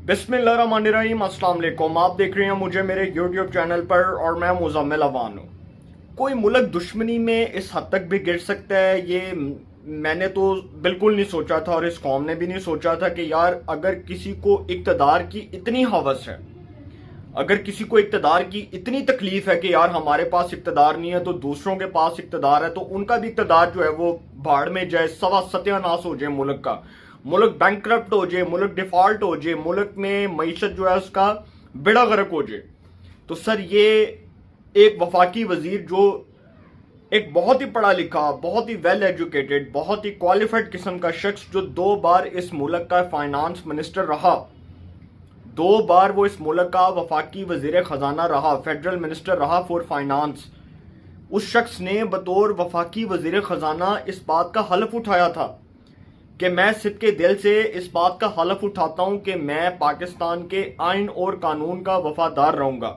बिस्मिल्लाहिर्रहमानिर्रहीम, अस्सलाम वालेकुम। आप देख रहे हैं मुझे मेरे YouTube चैनल पर और मैं मुज़म्मिल अवान हूँ। कोई मुल्क दुश्मनी में इस हद तक भी गिर सकता है, ये मैंने तो बिल्कुल नहीं सोचा था और इस कौम ने भी नहीं सोचा था कि यार अगर किसी को इक़्तिदार की इतनी हवस है, अगर किसी को इक़्तिदार की इतनी तकलीफ है कि यार हमारे पास इक़्तिदार नहीं है तो दूसरों के पास इक़्तिदार है, तो उनका भी इक़्तिदार जो है वो भाड़ में जाए, सवा सत्यानाश हो जाए, मुल्क बैंकरप्ट हो जाए, मुल्क डिफॉल्ट हो जाए, मुल्क में मईशत जो है उसका बेड़ा गर्क हो जाए। तो सर ये एक वफाकी वजीर जो एक बहुत ही पढ़ा लिखा, बहुत ही वेल एजुकेटेड, बहुत ही क्वालिफाइड किस्म का शख्स जो 2 बार इस मुल्क का फाइनेंस मिनिस्टर रहा, 2 बार वो इस मुल्क का वफाकी वजीर खजाना रहा, फेडरल मिनिस्टर रहा फॉर फाइनेंस, उस शख्स ने बतौर वफाकी वजीर खजाना इस बात का हलफ उठाया था कि मैं सिद्के दिल से इस बात का हलफ उठाता हूं कि मैं पाकिस्तान के आइन और कानून का वफादार रहूंगा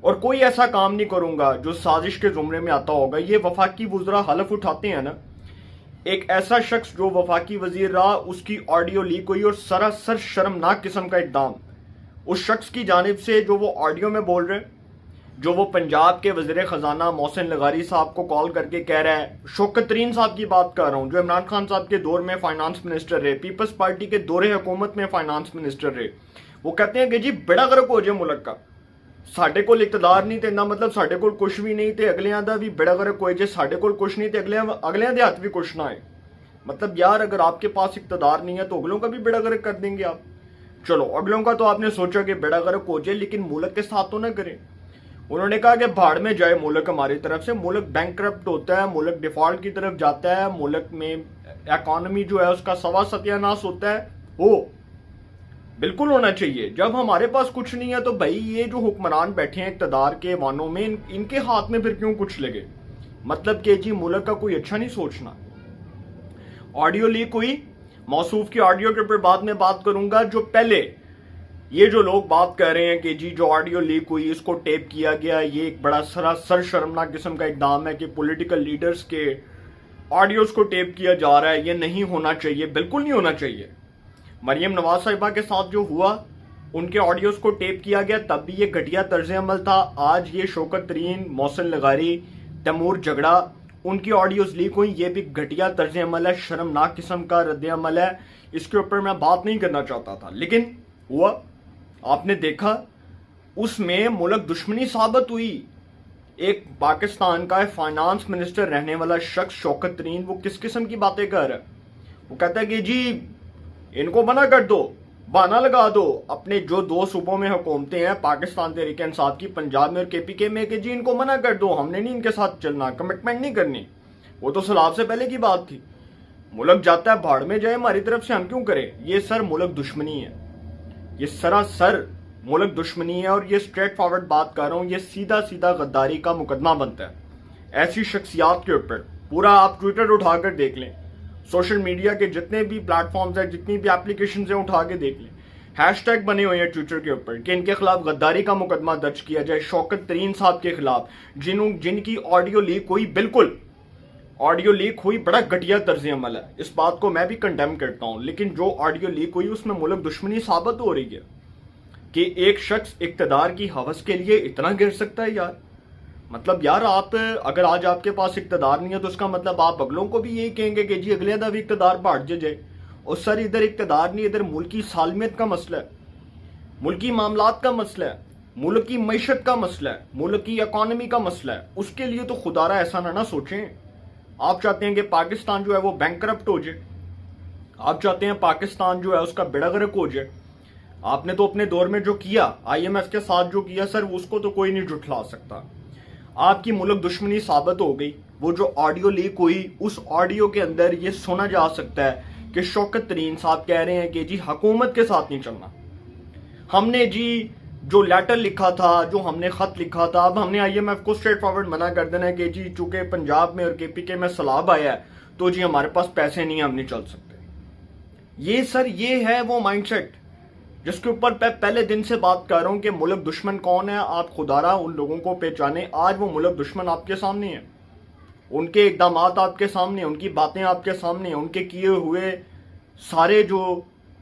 और कोई ऐसा काम नहीं करूंगा जो साजिश के जुमरे में आता होगा। ये वफाकी वज़रा हलफ उठाते हैं ना। एक ऐसा शख्स जो वफाकी वजीर रहा, उसकी ऑडियो लीक हुई और सरासर शर्मनाक किस्म का इक़दाम उस शख्स की जानिब से जो वो ऑडियो में बोल रहे, जो वो पंजाब के वज़ीर ख़जाना मोहसिन लगारी साहब को कॉल करके कह रहा है, शौकत तरीन साहब की बात कर रहा हूँ जो इमरान खान साहब के दौर में फाइनेंस मिनिस्टर रहे, पीपल्स पार्टी के दौरे हुकूमत में फाइनेंस मिनिस्टर रहे। वो कहते हैं कि जी बेड़ा गर्क हो जाए मुल्क का, साढ़े को इक़्तिदार नहीं थे ना, मतलब साढ़े को कुछ भी नहीं थे, अगलियां दा भी बेड़ा गर्क हो जाए, साढ़े को कुछ नहीं थे, अगलियां दे हाथ भी कुछ ना आए। मतलब यार अगर आपके पास इक़्तिदार नहीं है तो अगलों का भी बेड़ा गर्क कर देंगे आप। चलो अगलों का तो आपने सोचा कि बेड़ा गर्क हो जाए, लेकिन मुल्क के साथ तो ना करें। उन्होंने कहा कि भाड़ में जाए मुल्क हमारी तरफ से, मुल्क बैंकरप्ट होता है, मुल्क डिफॉल्ट की तरफ जाता है, मुल्क में इकॉनमी जो है उसका सवा सत्यानाश होता है। हो बिल्कुल होना चाहिए। जब हमारे पास कुछ नहीं है तो भाई ये जो हुक्मरान बैठे हैं इक़्तिदार के वानों में, इनके हाथ में फिर क्यों कुछ लगे? मतलब कि जी मुल्क का कोई अच्छा नहीं सोचना। ऑडियो लीक हुई, मौसूफ की ऑडियो के ऊपर बाद में बात करूंगा। जो पहले ये जो लोग बात कर रहे हैं कि जी जो ऑडियो लीक हुई इसको टेप किया गया, ये एक बड़ा सरासर शर्मनाक किस्म का इकदाम है कि पॉलिटिकल लीडर्स के ऑडियोज को टेप किया जा रहा है। ये नहीं होना चाहिए, बिल्कुल नहीं होना चाहिए। मरियम नवाज साहिबा के साथ जो हुआ, उनके ऑडियोज को टेप किया गया, तब भी ये घटिया तर्ज अमल था। आज ये शौकत तरीन, मोहसिन लगारी, तैमूर झगड़ा, उनकी ऑडियोज लीक हुई, ये भी घटिया तर्ज अमल है, शर्मनाक किस्म का रद्द अमल है। इसके ऊपर मैं बात नहीं करना चाहता था, लेकिन हुआ, आपने देखा, उसमें मुल्क दुश्मनी साबित हुई। एक पाकिस्तान का फाइनेंस मिनिस्टर रहने वाला शख्स शौकत तरीन, वो किस किस्म की बातें कर रहा है? वो कहता है कि जी इनको मना कर दो, बहाना लगा दो अपने जो 2 सूबों में हुकूमतें हैं, पाकिस्तान तहरीक इंसाफ की पंजाब में और KPK में, कि जी इनको मना कर दो, हमने नहीं इनके साथ चलना, कमिटमेंट नहीं करनी। वो तो सलाब से पहले की बात थी। मुल्क जाता है भाड़ में जाए, हमारी तरफ से हम क्यों करें? ये सर मुल्क दुश्मनी है, ये सरासर मुल्क दुश्मनी है। और ये स्ट्रेट फॉरवर्ड बात कर रहा हूं, ये सीधा सीधा गद्दारी का मुकदमा बनता है ऐसी शख्सियात के ऊपर। पूरा आप ट्विटर उठाकर देख लें, सोशल मीडिया के जितने भी प्लेटफॉर्म्स हैं, जितनी भी एप्लीकेशन हैं, उठा के देख लें, हैशटैग बने हुए हैं ट्विटर के ऊपर कि इनके खिलाफ गद्दारी का मुकदमा दर्ज किया जाए, शौकत तरीन साहब के खिलाफ, जिनकी ऑडियो लीक हुई, बिल्कुल ऑडियो लीक हुई, बड़ा घटिया तर्ज अमल है, इस बात को मैं भी कंडेम करता हूं। लेकिन जो ऑडियो लीक हुई उसमें मुल्क दुश्मनी साबित हो रही है कि एक शख्स इक़्तिदार की हवस के लिए इतना गिर सकता है। यार मतलब यार आप अगर आज आपके पास इक़्तिदार नहीं है तो उसका मतलब आप अगलों को भी यही कहेंगे कि जी अगले दा भी इक़्तिदार बांट जाए। और सर इधर इक़्तिदार नहीं, इधर मुल्क की सालमियत का मसला है, मुल्की मामलात का मसला है, मुल्क की मईशत का मसला है, मुल्क की इकॉनमी का मसला है। उसके लिए तो खुदारा ऐसा ना सोचें। आप चाहते हैं कि पाकिस्तान जो है वो बैंकरप्ट हो जाए, आप चाहते हैं पाकिस्तान जो है उसका बेड़ा गर्क हो जाए। आपने तो अपने दौर में जो किया IMF के साथ जो किया सर, उसको तो कोई नहीं जुठला सकता। आपकी मुल्क दुश्मनी साबित हो गई। वो जो ऑडियो लीक हुई, उस ऑडियो के अंदर ये सुना जा सकता है कि शौकत तरीन साहब कह रहे हैं कि जी हुकूमत के साथ नहीं चलना, हमने जी जो लेटर लिखा था, जो हमने खत लिखा था, अब हमने IMF को स्ट्रेट फॉरवर्ड मना कर देना है कि जी चूंकि पंजाब में और KPK में सैलाब आया है तो जी हमारे पास पैसे नहीं है, हम नहीं चल सकते। ये सर ये है वो माइंडसेट जिसके ऊपर मैं पहले दिन से बात कर रहा हूं कि मुल्क दुश्मन कौन है। आप खुदारा उन लोगों को पहचाने। आज वो मुल्क दुश्मन आपके सामने है, उनके इकदामात आपके सामने, उनकी बातें आपके सामने, उनके किए हुए सारे जो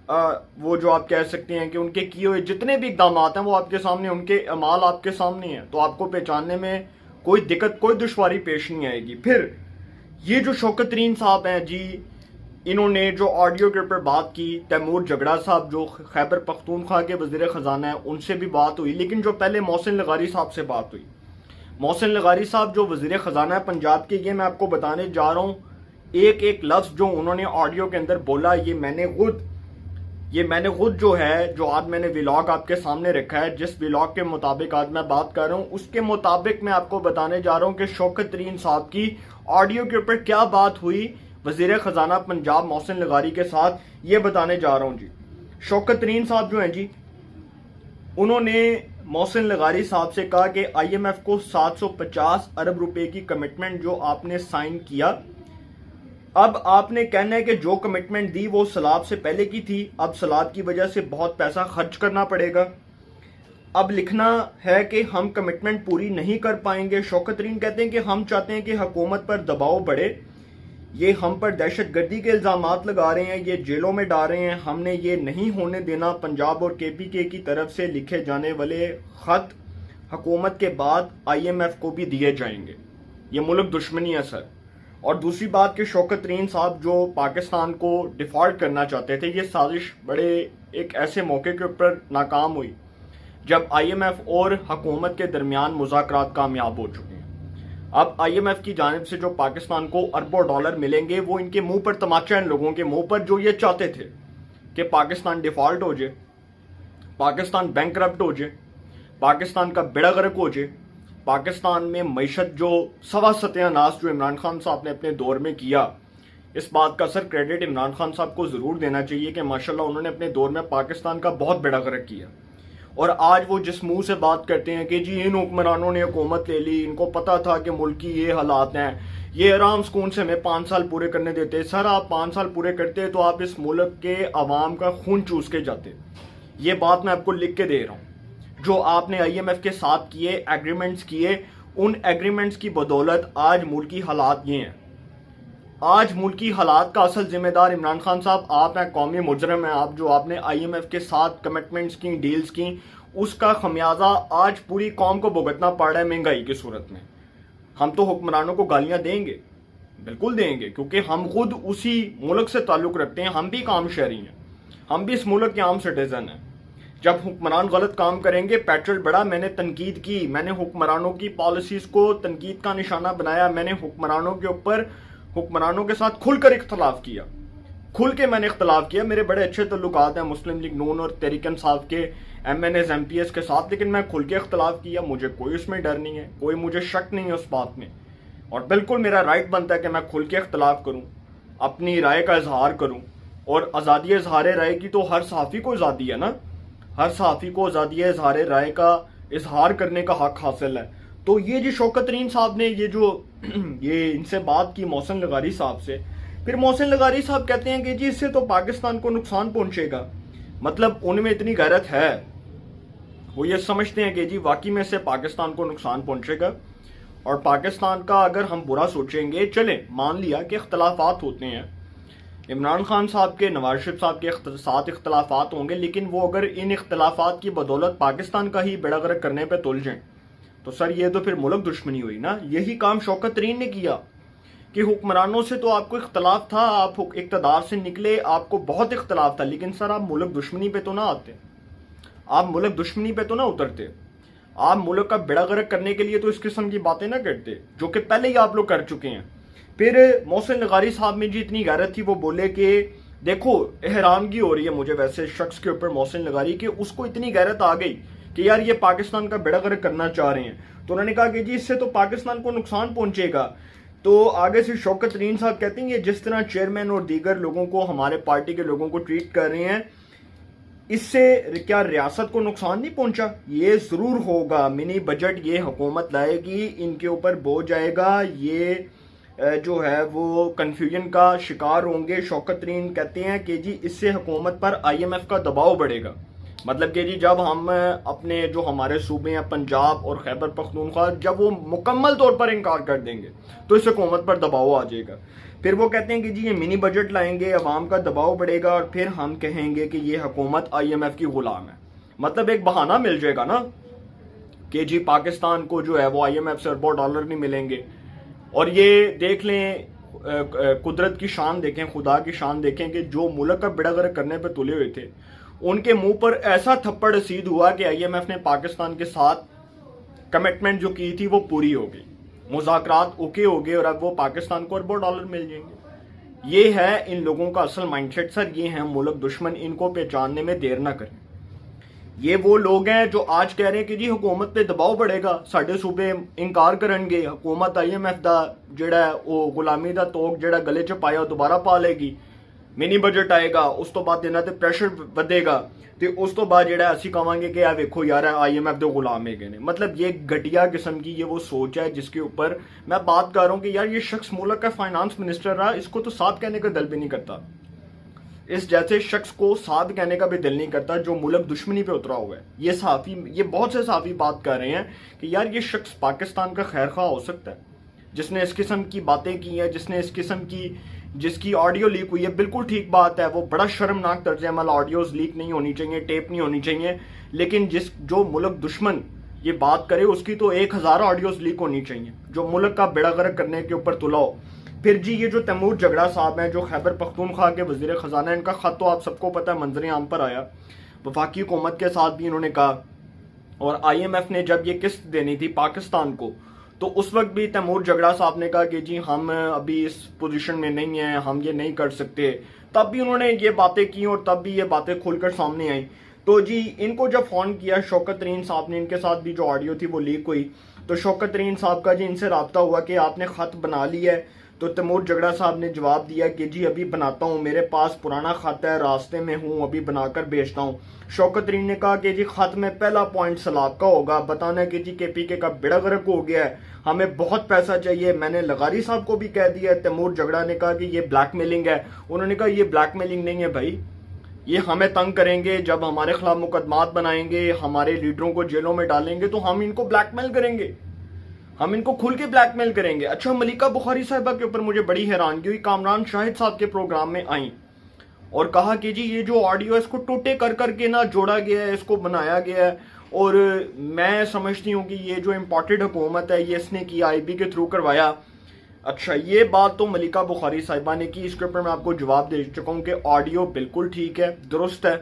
वो जो आप कह सकते हैं कि उनके किए हुए जितने भी इकदाम हैं वो आपके सामने, उनके अमाल आपके सामने हैं, तो आपको पहचानने में कोई दिक्कत, कोई दुश्वारी पेश नहीं आएगी। फिर ये जो शौकत तरीन साहब हैं जी, इन्होंने जो ऑडियो के ऊपर बात की, तैमूर झगड़ा साहब जो खैबर पख्तूनख्वा के वज़ीर ख़जाना है उनसे भी बात हुई, लेकिन जो पहले मोहसिन लगारी साहब से बात हुई, मोहसिन लगारी साहब जो वज़ीर ख़जाना है पंजाब के, ये मैं आपको बताने जा रहा हूँ, एक एक लफ्ज़ जो उन्होंने ऑडियो के अंदर बोला ये मैंने खुद जो है, जो आज मैंने व्लॉग आपके सामने रखा है, जिस व्लॉग के मुताबिक आज मैं बात कर रहा हूँ उसके मुताबिक मैं आपको बताने जा रहा हूँ कि शौकत तरीन साहब की ऑडियो के ऊपर क्या बात हुई वज़ीर ख़जाना पंजाब मोहसिन लगारी के साथ, ये बताने जा रहा हूँ जी। शौकत तरीन साहब जो हैं जी, उन्होंने मोहसिन लगारी साहब से कहा कि IMF को 750 अरब रुपए की कमिटमेंट जो आपने साइन किया, अब आपने कहना है कि जो कमिटमेंट दी वो सलाब से पहले की थी, अब सलाब की वजह से बहुत पैसा खर्च करना पड़ेगा, अब लिखना है कि हम कमिटमेंट पूरी नहीं कर पाएंगे। शौकत तरीन कहते हैं कि हम चाहते हैं कि हुकूमत पर दबाव बढ़े, ये हम पर दहशत गर्दी के इल्ज़ामात लगा रहे हैं, ये जेलों में डाल रहे हैं, हमने ये नहीं होने देना। पंजाब और KPK की तरफ से लिखे जाने वाले ख़त हुकूमत के बाद IMF को भी दिए जाएंगे, ये मुल्क दुश्मनी है सर। और दूसरी बात कि शौकत तरीन साहब जो पाकिस्तान को डिफ़ॉल्ट करना चाहते थे, ये साजिश बड़े एक ऐसे मौके के ऊपर नाकाम हुई जब IMF और हुकूमत के दरमियान मुज़ाकरात कामयाब हो चुके हैं। अब IMF की जानिब से जो पाकिस्तान को अरबों डॉलर मिलेंगे वो इनके मुंह पर तमाचा है, इन लोगों के मुंह पर जो ये चाहते थे कि पाकिस्तान डिफ़ॉल्ट हो जाए, पाकिस्तान बैंकरप्ट हो जाए, पाकिस्तान का बेड़ा गर्क हो जाए, पाकिस्तान में मईशत जो सवा सत्यानाश जो इमरान खान साहब ने अपने दौर में किया, इस बात का सर क्रेडिट इमरान खान साहब को ज़रूर देना चाहिए कि माशाल्लाह उन्होंने अपने दौर में पाकिस्तान का बहुत बेड़ा गर्क किया। और आज वो जिस मुंह से बात करते हैं कि जी इन हुक्मरानों ने हुकूमत ले ली, इनको पता था कि मुल्क की ये हालात हैं, ये आराम सुकून से हमें 5 साल पूरे करने देते। सर आप 5 साल पूरे करते तो आप इस मुल्क के अवाम का खून चूस के जाते। ये बात मैं आपको लिख के दे रहा हूँ। जो आपने IMF के साथ किए, एग्रीमेंट्स किए, उन एग्रीमेंट्स की बदौलत आज मुल्की हालात ये हैं। आज मुल्की हालात का असल जिम्मेदार इमरान खान साहब आप हैं, कौमी मुजरम हैं आप, जो आपने IMF के साथ कमिटमेंट्स की, डील्स की, उसका खमियाजा आज पूरी कौम को भुगतना पड़ रहा है महंगाई की सूरत में। हम तो हुक्मरानों को गालियां देंगे, बिल्कुल देंगे, क्योंकि हम खुद उसी मुल्क से ताल्लुक़ रखते हैं, हम भी काम शहरी हैं, हम भी इस मुल्क के आम सिटीजन हैं। जब हुक्मरान गलत काम करेंगे, पेट्रोल बढ़ा, मैंने तनकीद की, मैंने हुक्मरानों की पॉलिसीज को तनकीद का निशाना बनाया, मैंने हुक्मरानों के ऊपर, हुक्मरानों के साथ खुलकर इख्तलाफ किया, खुल के मैंने इख्तलाफ किया। मेरे बड़े अच्छे तल्लुकात हैं मुस्लिम लीग नून और तहरीक इंसाफ के MNAs MPs के साथ, लेकिन मैं खुल के इख्तलाफ किया, मुझे कोई उसमें डर नहीं है, कोई मुझे शक नहीं है उस बात में। और बिल्कुल मेरा राइट बनता है कि मैं खुल के इख्तलाफ करूँ, अपनी राय का इजहार करूँ। और आज़ादी इजहार राय की तो हर सहाफ़ी को आज़ादी है ना, हर सहाफ़ी को आज़ादी इजहार राय का इजहार करने का हक हासिल है। तो ये जी शौकत तरीन साहब ने ये जो ये इनसे बात की मोहसिन लगारी साहब से, फिर मोहसिन लगारी साहब कहते हैं कि जी इससे तो पाकिस्तान को नुकसान पहुंचेगा। मतलब उनमें इतनी गैरत है, वो ये समझते हैं कि जी वाकई में से पाकिस्तान को नुकसान पहुंचेगा। और पाकिस्तान का अगर हम बुरा सोचेंगे, चले मान लिया कि इख्तलाफात होते हैं, इमरान खान साहब के, नवाज शरीफ साहब के साथ इख्तलाफात होंगे, लेकिन वो अगर इन इख्तलाफात की बदौलत पाकिस्तान का ही बेड़ा गर्क करने पर तुल जाएं तो सर ये तो फिर मुल्क दुश्मनी हुई ना। यही काम शौकत तरीन ने किया कि हुक्मरानों से तो आपको इख्तलाफ था, आप इक़्तिदार से निकले, आपको बहुत इख्तलाफ था, लेकिन सर आप मुल्क दुश्मनी पे तो ना आते, आप मुल्क दुश्मनी पे तो ना उतरते, आप मुल्क का बेड़ा गर्क करने के लिए तो इस किस्म की बातें ना करते जो कि पहले ही आप लोग कर चुके हैं। फिर मोहसिन लगारी साहब में जी इतनी गैरत थी, वो बोले कि देखो हैरानगी हो रही है मुझे वैसे शख्स के ऊपर मोहसिन लगारी के, उसको इतनी गैरत आ गई कि यार ये पाकिस्तान का बेड़ा गर्क करना चाह रहे हैं। तो उन्होंने कहा कि जी इससे तो पाकिस्तान को नुकसान पहुंचेगा। तो आगे से शौकत तरीन साहब कहते हैं ये जिस तरह चेयरमैन और दीगर लोगों को, हमारे पार्टी के लोगों को ट्रीट कर रहे हैं, इससे क्या रियासत को नुकसान नहीं पहुंचा? ये जरूर होगा, मिनी बजट ये हुकूमत लाएगी, इनके ऊपर बोझ आएगा, ये जो है वो कन्फ्यूजन का शिकार होंगे। शौकत तरीन कहते हैं कि जी इससे हुकूमत पर IMF का दबाव बढ़ेगा। मतलब कि जी जब हम अपने जो हमारे सूबे हैं पंजाब और खैबर पख्तूनख्वा, जब वो मुकम्मल तौर पर इनकार कर देंगे तो इस हुकूमत पर दबाव आ जाएगा। फिर वो कहते हैं कि जी ये मिनी बजट लाएंगे, अवाम का दबाव बढ़ेगा और फिर हम कहेंगे कि ये हुकूमत IMF की गुलाम है। मतलब एक बहाना मिल जाएगा ना कि जी पाकिस्तान को जो है वो IMF से अरबों डॉलर नहीं मिलेंगे। और ये देख लें, कुदरत की शान देखें, खुदा की शान देखें कि जो मुल्क का बेड़ा गर्क करने पे तुले हुए थे उनके मुंह पर ऐसा थप्पड़ रसीद हुआ कि IMF ने पाकिस्तान के साथ कमिटमेंट जो की थी वो पूरी हो गई, मुज़ाकरात ओके हो गए और अब वो पाकिस्तान को अरबों डॉलर मिल जाएंगे। ये है इन लोगों का असल माइंडसेट सर, ये है मुल्क दुश्मन, इनको पहचानने में देर ना करें। ये वो लोग हैं जो आज कह रहे हैं कि जी हुकूमत पे दबाव बढ़ेगा, साडे सूबे इनकार करेंगे, हुकूमत IMF दा जिहड़ा वो गुलामी दा तोक जिहड़ा गले च पाया दोबारा पा लेगी, मिनी बजट आएगा, उस तो बाद इन्हां ते प्रेशर बढ़ेगा ते उस तो बाद जिहड़ा असीं कहांगे कि आ वेखो यार IMF दे गुलाम है ने। मतलब ये घटिया किस्म की ये वो सोच है जिसके ऊपर मैं बात कर रहा हूं कि यार ये शख्स मुल्क का फाइनेंस मिनिस्टर रहा, इसको तो साथ कहने का दिल भी नहीं करता। इस जैसे शख्स को साथ कहने का भी दिल नहीं करता जो मुल्क दुश्मनी पे उतरा हुआ है। ये सहाफ़ी, ये बहुत से सहाफ़ी बात कर रहे हैं कि यार ये शख्स पाकिस्तान का खैर खा हो सकता है, जिसने इस किस्म की बातें की हैं, जिसने इस किस्म की जिसकी ऑडियो लीक हुई है। बिल्कुल ठीक बात है, वो बड़ा शर्मनाक तर्ज अमल, ऑडियोज लीक नहीं होनी चाहिए, टेप नहीं होनी चाहिए, लेकिन जो मुल्क दुश्मन ये बात करे उसकी तो 1000 ऑडियोज लीक होनी चाहिए जो मुल्क का बेड़ा गर्क करने के ऊपर तुला हो। फिर जी ये जो तैमूर जगड़ा साहब हैं जो खैबर पख्तूनख्वा के वजीर खजाना, इनका खत तो आप सबको पता है मंजर आम पर आया, वफाकी हुकूमत के साथ भी इन्होंने कहा। और IMF ने जब ये किस्त देनी थी पाकिस्तान को तो उस वक्त भी तैमूर जगड़ा साहब ने कहा कि जी हम अभी इस पोजीशन में नहीं हैं, हम ये नहीं कर सकते। तब भी उन्होंने ये बातें की और तब भी ये बातें खुलकर सामने आई। तो जी इनको जब फोन किया शौकत तरीन साहब ने, इनके साथ भी जो ऑडियो थी वो लीक हुई, तो शौकत तरीन साहब का जी इनसे रब्ता हुआ कि आपने खत बना लिया है। तो तैमूर जगड़ा साहब ने जवाब दिया कि जी अभी बनाता हूँ, मेरे पास पुराना खत है, रास्ते में हूँ, अभी बनाकर भेजता हूँ। शौकत तरीन ने कहा कि जी खत में पहला पॉइंट सलाब का होगा, बताना कि जी KPK का बेड़ा गर्क हो गया है, हमें बहुत पैसा चाहिए। मैंने लगारी साहब को भी कह दिया है। तैमूर जगड़ा ने कहा कि ये ब्लैकमेलिंग है, उन्होंने कहा ये ब्लैकमेलिंग नहीं है भाई, ये हमें तंग करेंगे, जब हमारे खिलाफ मुकदमात बनाएंगे, हमारे लीडरों को जेलों में डालेंगे तो हम इनको ब्लैकमेल करेंगे, हम इनको खुल के ब्लैकमेल करेंगे। अच्छा, मलिका बुखारी साहिबा के ऊपर मुझे बड़ी हैरानगी हुई, कामरान शाहिद साहब के प्रोग्राम में आई और कहा कि जी ये जो ऑडियो है इसको टोटे कर करके ना जोड़ा गया है, इसको बनाया गया है और मैं समझती हूँ कि ये जो इम्पोर्टेड हुकूमत है ये इसने की, IB के थ्रू करवाया। अच्छा, ये बात तो मलिका बुखारी साहिबा ने की, इसके ऊपर मैं आपको जवाब दे चुका हूँ कि ऑडियो बिल्कुल ठीक है, दुरुस्त है,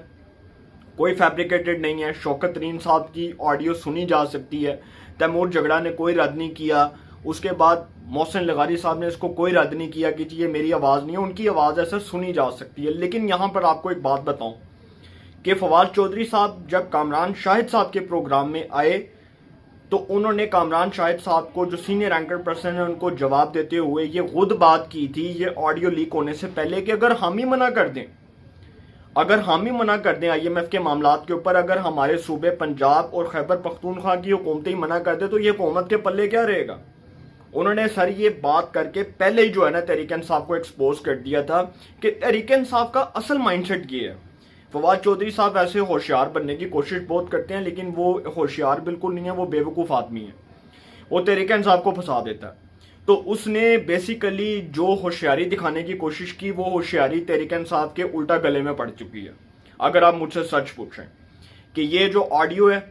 कोई फैब्रिकेटेड नहीं है। शौकत तरीन साहब की ऑडियो सुनी जा सकती है, तैमूर जगड़ा ने कोई रद्द नहीं किया, उसके बाद मोहसिन लगारी साहब ने इसको कोई रद्द नहीं किया कि जी ये मेरी आवाज़ नहीं है, उनकी आवाज़ ऐसा सुनी जा सकती है। लेकिन यहाँ पर आपको एक बात बताऊं कि फवाद चौधरी साहब जब कामरान शाहिद साहब के प्रोग्राम में आए तो उन्होंने कामरान शाहिद साहब को जो सीनियर एंकर पर्सन है उनको जवाब देते हुए ये खुद बात की थी ये ऑडियो लीक होने से पहले कि अगर हम ही मना कर दें, अगर हम ही मना कर दें IMF के मामलात के ऊपर, अगर हमारे सूबे पंजाब और खैबर पख्तूनख्वा की हुकूमतें ही मना कर दे तो ये हुकूमत के पल्ले क्या रहेगा। उन्होंने सर ये बात करके पहले ही जो है ना तहरीक इंसाफ को एक्सपोज कर दिया था कि तहरीक इंसाफ का असल माइंडसेट ये है। फवाद चौधरी साहब ऐसे होशियार बनने की कोशिश बहुत करते हैं लेकिन वो होशियार बिल्कुल नहीं है, वो बेवकूफ़ आदमी है, वो तहरीक इंसाफ को फंसा देता है। तो उसने बेसिकली जो होशियारी दिखाने की कोशिश की वो होशियारी तहरीक इंसाफ के उल्टा गले में पड़ चुकी है। अगर आप मुझसे सच पूछें कि ये जो ऑडियो है,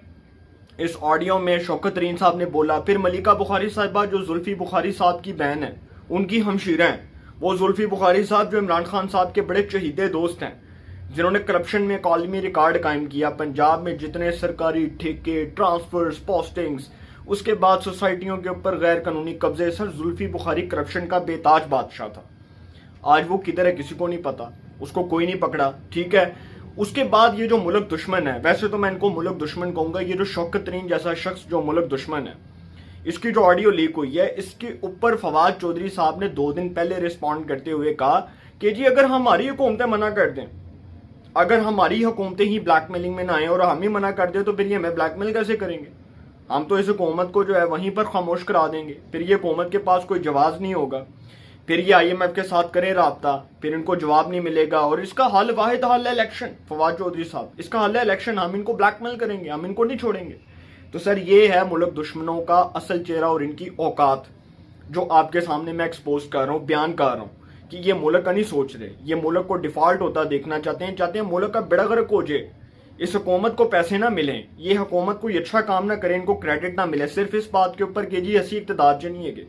इस ऑडियो में शौकत तरीन साहब ने बोला, फिर मलिका बुखारी साहिबा जो जुल्फी बुखारी साहब की बहन है उनकी हमशीरा हैं, वो जुल्फी बुखारी साहब जो इमरान खान साहब के बड़े चहीदे दोस्त हैं, जिन्होंने करप्शन में कॉलमी रिकॉर्ड कायम किया, पंजाब में जितने सरकारी ठेके, ट्रांसफर्स, पोस्टिंग्स, उसके बाद सोसाइटियों के ऊपर गैर कानूनी कब्जे, सर जुल्फी बुखारी करप्शन का बेताज बादशाह था। आज वो किधर है किसी को नहीं पता, उसको कोई नहीं पकड़ा, ठीक है। उसके बाद ये जो मुल्क दुश्मन है, वैसे तो मैं इनको मुल्क दुश्मन कहूंगा, ये जो शौकत तरीन जैसा शख्स जो मुल्क दुश्मन है, इसकी जो ऑडियो लीक हुई है इसके ऊपर फवाद चौधरी साहब ने 2 दिन पहले रिस्पॉन्ड करते हुए कहा कि जी अगर हमारी हुकूमतें मना कर दें, अगर हमारी हुकूमतें ही ब्लैकमेलिंग में ना आए और हम ही मना कर दें तो फिर ये हमें ब्लैकमेल कैसे करेंगे, हम तो इस हुकूमत को जो है वहीं पर खामोश करा देंगे, फिर ये हुकूमत के पास कोई जवाब नहीं होगा, फिर ये IMF के साथ करें राब्ता, फिर इनको जवाब नहीं मिलेगा और इसका हल वाहिद हल है इलेक्शन। फवाद चौधरी साहब, इसका हल है इलेक्शन, हम इनको ब्लैकमेल करेंगे, हम इनको नहीं छोड़ेंगे। तो सर ये है मुल्क दुश्मनों का असल चेहरा और इनकी औकात जो आपके सामने मैं एक्सपोज कर रहा हूँ, बयान कर रहा हूँ कि ये मुल्क का नहीं सोच रहे, ये मुल्क को डिफॉल्ट होता देखना चाहते हैं मुल्क का बेड़ा गर्क हो जाए, इस हुकूमत को पैसे ना मिलें, ये हुकूमत कोई अच्छा काम ना करे, इनको क्रेडिट ना मिले, सिर्फ इस बात के ऊपर कि जी असी इक़्तिदार च नहीं है,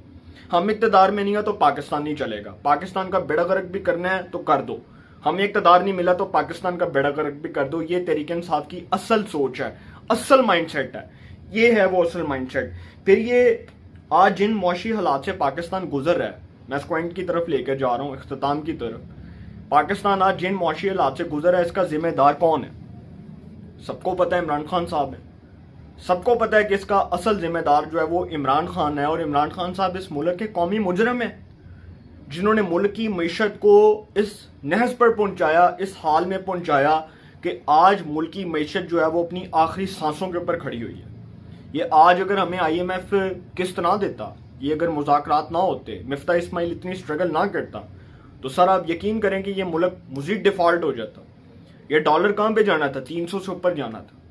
हम इक़्तिदार में नहीं है तो पाकिस्तान नहीं चलेगा, पाकिस्तान का बेड़ा गर्क भी करना है तो कर दो, हमें इक़्तिदार नहीं मिला तो पाकिस्तान का बेड़ा गर्क भी कर दो। ये तहरीक इंसाफ की असल सोच है, असल माइंडसेट है, ये है वो असल माइंडसेट। फिर ये आज जिन मुआशी हालात से पाकिस्तान गुजर रहा है, मैं इस पॉइंट की तरफ लेकर जा रहा हूँ, इख्तिताम की तरफ, पाकिस्तान आज जिन मुआशी हालात से गुजर रहा है इसका जिम्मेदार कौन है? सबको पता है इमरान खान साहब है, सबको पता है कि इसका असल जिम्मेदार जो है वो इमरान खान है, और इमरान खान साहब इस मुल्क के कौमी मुजरम है जिन्होंने मुल्क की मीशत को इस नहज पर पहुंचाया, इस हाल में पहुंचाया कि आज मुल्क की मीशत जो है वो अपनी आखिरी सांसों के ऊपर खड़ी हुई है। ये आज अगर हमें IMF किस्त ना देता, ये अगर मुज़ाकरात ना होते, मिफ्ता इस्माइल इतनी स्ट्रगल ना करता, तो सर आप यकीन करें कि ये मुल्क मज़ीद डिफॉल्ट हो जाता। ये डॉलर कहाँ पे जाना था? 300 से ऊपर जाना था।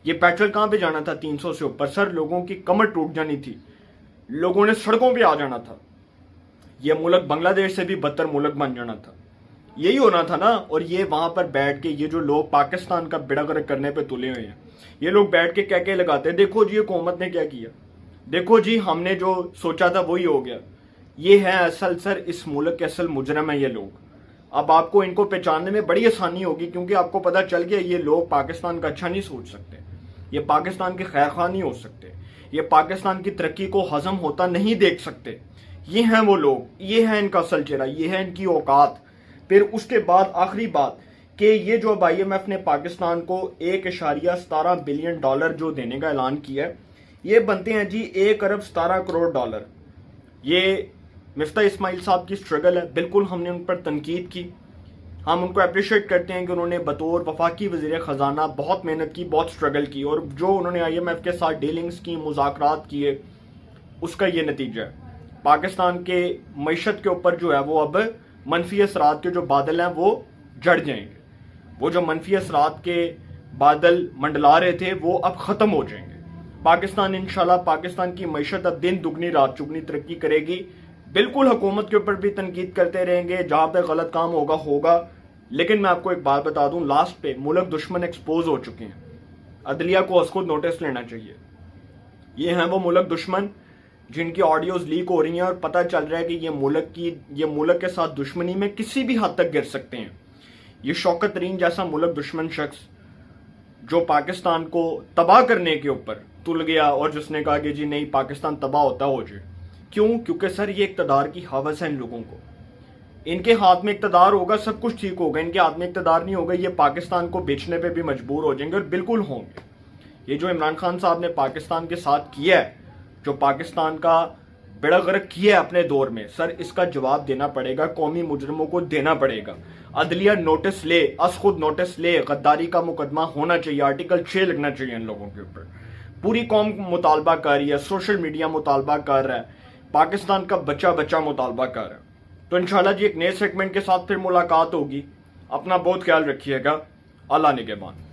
ये पेट्रोल कहाँ पे जाना था? 300 से ऊपर। सर लोगों की कमर टूट जानी थी, लोगों ने सड़कों पे आ जाना था, ये मुल्क बांग्लादेश से भी बदतर मुल्क बन जाना था, यही होना था ना। और ये वहां पर बैठ के ये जो लोग पाकिस्तान का बेड़ा गर्क करने पे तुले हुए हैं, ये लोग बैठ के कह के लगाते हैं देखो जी हुकूमत ने क्या किया, देखो जी हमने जो सोचा था वही हो गया। ये है असल सर इस मुल्क के असल मुजरम है ये लोग। अब आपको इनको पहचानने में बड़ी आसानी होगी क्योंकि आपको पता चल गया ये लोग पाकिस्तान का अच्छा नहीं सोच सकते, ये पाकिस्तान के खैर खा नहीं हो सकते, ये पाकिस्तान की तरक्की को हजम होता नहीं देख सकते। ये हैं वो लोग, ये है इनका असल चेहरा, ये है इनकी औकात। फिर उसके बाद आखिरी बात कि ये जो अब IMF ने पाकिस्तान को 1.17 बिलियन डॉलर जो देने का ऐलान किया है, ये बनते हैं जी 1 अरब 17 करोड़ डॉलर। ये मिफ्ता इस्माइल साहब की स्ट्रगल है, बिल्कुल हमने उन पर तनकीद की, हम उनको अप्रिशिएट करते हैं कि उन्होंने बतौर वफाकी वज़ीर ख़जाना बहुत मेहनत की, बहुत स्ट्रगल की, और जो उन्होंने IMF के साथ डीलिंग्स की, मुज़ाकरात किए, उसका ये नतीजा है। पाकिस्तान के मईशत के ऊपर जो है वो अब मनफी असरात के जो बादल हैं वो जड़ जाएंगे, वो जो मनफी असरात के बादल मंडला रहे थे वो अब ख़त्म हो जाएंगे। पाकिस्तान इंशाल्लाह, पाकिस्तान की मईशत अब दिन दुगनी रात चुगनी तरक्की करेगी। बिल्कुल हुकूमत के ऊपर भी तनकीद करते रहेंगे, जहां पे गलत काम होगा, लेकिन मैं आपको एक बात बता दूं, लास्ट पे मुल्क दुश्मन एक्सपोज हो चुके हैं, अदलिया को खुद नोटिस लेना चाहिए। ये हैं वो मुल्क दुश्मन जिनकी ऑडियोज लीक हो रही हैं और पता चल रहा है कि ये मुल्क के साथ दुश्मनी में किसी भी हद तक गिर सकते हैं। ये शौकत तरीन जैसा मुल्क दुश्मन शख्स जो पाकिस्तान को तबाह करने के ऊपर तुल गया और जिसने कहा कि जी नहीं पाकिस्तान तबाह होता हो जाए, क्यों? क्योंकि सर ये इक़्तिदार की हवस है इन लोगों को, इनके हाथ में इक़्तिदार होगा सब कुछ ठीक होगा, इनके हाथ में इक़्तिदार नहीं होगा, ये पाकिस्तान को बेचने पे भी मजबूर हो जाएंगे, और बिल्कुल होंगे। ये जो इमरान खान साहब ने पाकिस्तान के साथ किया है, जो पाकिस्तान का बेड़ा गर्क किया है अपने दौर में, सर इसका जवाब देना पड़ेगा, कौमी मुजरमों को देना पड़ेगा। अदलिया नोटिस ले, खुद नोटिस ले, गद्दारी का मुकदमा होना चाहिए, आर्टिकल 6 लगना चाहिए इन लोगों के ऊपर। पूरी कौम मुतालबा कर रही है, सोशल मीडिया मुतालबा कर रहा है, पाकिस्तान का बच्चा मुतालबा कर रहा है। तो इंशाल्लाह जी एक नए सेगमेंट के साथ फिर मुलाकात होगी। अपना बहुत ख्याल रखिएगा। अल्लाह निगहबान।